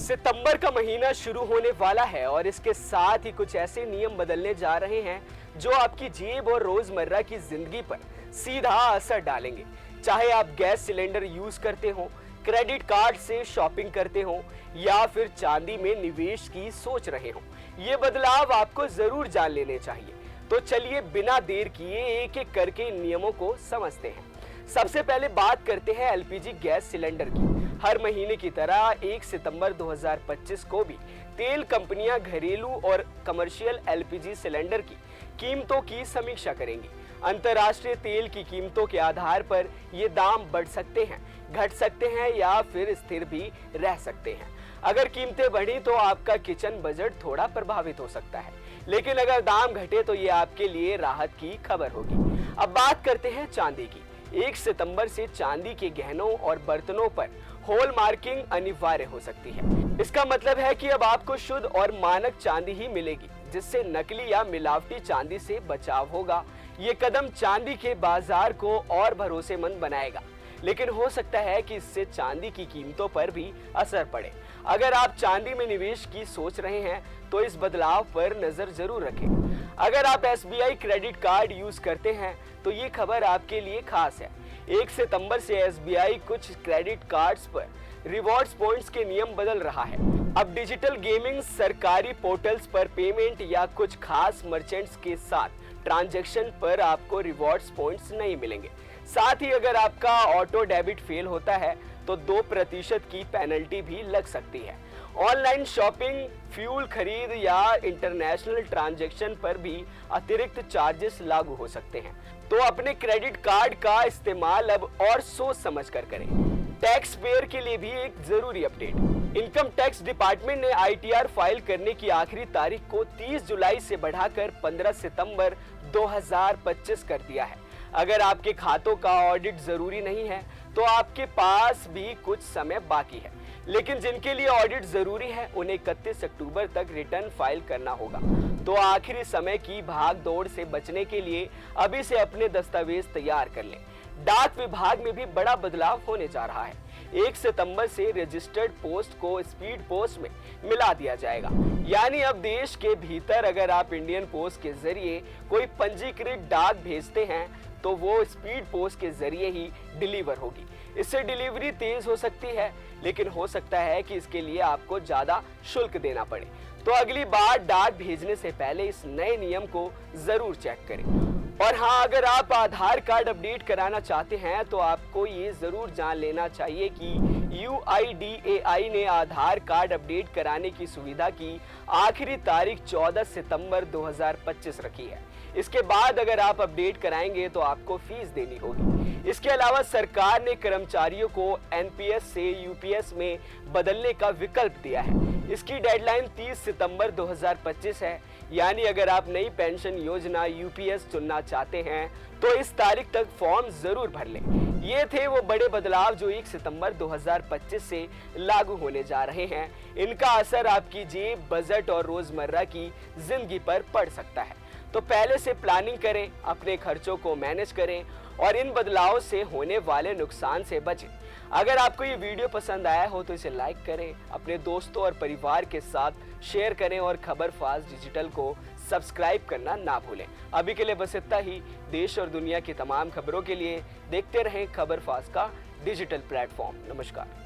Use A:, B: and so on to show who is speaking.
A: सितंबर का महीना शुरू होने वाला है और इसके साथ ही कुछ ऐसे नियम बदलने जा रहे हैं जो आपकी जेब और रोजमर्रा की जिंदगी पर सीधा असर डालेंगे। चाहे आप गैस सिलेंडर यूज करते हो, क्रेडिट कार्ड से शॉपिंग करते हो या फिर चांदी में निवेश की सोच रहे हो, ये बदलाव आपको जरूर जान लेने चाहिए। तो चलिए बिना देर किए एक एक करके इन नियमों को समझते हैं। सबसे पहले बात करते हैं एलपीजी गैस सिलेंडर की। हर महीने की तरह 1 सितंबर 2025 को भी तेल कंपनियां घरेलू और कमर्शियल एलपीजी सिलेंडर की कीमतों की समीक्षा करेंगी। अंतर्राष्ट्रीय तेल की कीमतों के आधार पर ये दाम बढ़ सकते हैं, घट सकते हैं या फिर स्थिर भी रह सकते हैं। अगर कीमतें बढ़ी तो आपका किचन बजट थोड़ा प्रभावित हो सकता है, लेकिन अगर दाम घटे तो ये आपके लिए राहत की खबर होगी। अब बात करते हैं चांदी की। 1 सितंबर से चांदी के गहनों और बर्तनों पर हॉल मार्किंग अनिवार्य हो सकती है। इसका मतलब है कि अब आपको शुद्ध और मानक चांदी ही मिलेगी, जिससे नकली या मिलावटी चांदी से बचाव होगा। ये कदम चांदी के बाजार को और भरोसेमंद बनाएगा, लेकिन हो सकता है कि इससे चांदी की कीमतों पर भी असर पड़े। अगर आप चांदी में निवेश की सोच रहे हैं तो इस बदलाव पर नजर जरूर रखें। अगर आप एसबीआई क्रेडिट कार्ड यूज करते हैं तो ये खबर आपके लिए खास है। 1 सितंबर से एसबीआई कुछ क्रेडिट कार्ड्स पर रिवॉर्ड्स पॉइंट्स के नियम बदल रहा है। अब डिजिटल गेमिंग, सरकारी पोर्टल्स पर पेमेंट या कुछ खास मर्चेंट्स के साथ ट्रांजैक्शन पर आपको रिवॉर्ड्स पॉइंट्स नहीं मिलेंगे। साथ ही अगर आपका ऑटो डेबिट फेल होता है तो 2% की पेनल्टी भी लग सकती है। ऑनलाइन शॉपिंग, फ्यूल खरीद या इंटरनेशनल ट्रांजैक्शन पर भी अतिरिक्त चार्जेस लागू हो सकते हैं। तो अपने क्रेडिट कार्ड का इस्तेमाल अब और सोच समझ कर करें। टैक्स पेयर के लिए भी एक जरूरी अपडेट। इनकम टैक्स डिपार्टमेंट ने आईटीआर फाइल करने की आखिरी तारीख को 30 जुलाई से बढ़ाकर 15 सितंबर 2025 कर दिया है। अगर आपके खातों का ऑडिट जरूरी नहीं है तो आपके पास भी कुछ समय बाकी है, लेकिन जिनके लिए ऑडिट जरूरी है उन्हें 31 अक्टूबर तक रिटर्न फाइल करना होगा। तो आखिरी समय की भाग दौड़ से बचने के लिए अभी से अपने दस्तावेज तैयार कर लें। डाक विभाग में भी बड़ा बदलाव होने जा रहा है। 1 सितंबर से रजिस्टर्ड पोस्ट को स्पीड पोस्ट में मिला दिया जाएगा। यानी अब देश के भीतर अगर आप इंडियन पोस्ट के जरिए कोई पंजीकृत डाक भेजते हैं तो वो स्पीड पोस्ट के जरिए ही डिलीवर होगी। इससे डिलीवरी तेज हो सकती है, लेकिन हो सकता है कि इसके लिए आपको ज्यादा शुल्क देना पड़े। तो अगली बार डाक भेजने से पहले इस नए नियम को जरूर चेक करें। और हाँ, अगर आप आधार कार्ड अपडेट कराना चाहते हैं तो आपको ये जरूर जान लेना चाहिए कि UIDAI ने आधार कार्ड अपडेट कराने की सुविधा की आखिरी तारीख 14 सितंबर 2025 रखी है। इसके बाद अगर आप अपडेट कराएंगे तो आपको फीस देनी होगी। इसके अलावा सरकार ने कर्मचारियों को एनपीएस से यूपीएस में बदलने का विकल्प दिया है। इसकी डेडलाइन 30 सितंबर 2025 है। यानी अगर आप नई पेंशन योजना यूपीएस चुनना चाहते हैं तो इस तारीख तक फॉर्म जरूर भर लें। ये थे वो बड़े बदलाव जो 1 सितंबर 2025 से लागू होने जा रहे हैं। इनका असर आपकी जेब, बजट और रोजमर्रा की जिंदगी पर पड़ सकता है। तो पहले से प्लानिंग करें, अपने खर्चों को मैनेज करें और इन बदलावों से होने वाले नुकसान से बचें। अगर आपको ये वीडियो पसंद आया हो तो इसे लाइक करें, अपने दोस्तों और परिवार के साथ शेयर करें और खबर फास्ट डिजिटल को सब्सक्राइब करना ना भूलें। अभी के लिए बस इतना ही। देश और दुनिया की तमाम खबरों के लिए देखते रहें खबर फास्ट का डिजिटल प्लेटफॉर्म। नमस्कार।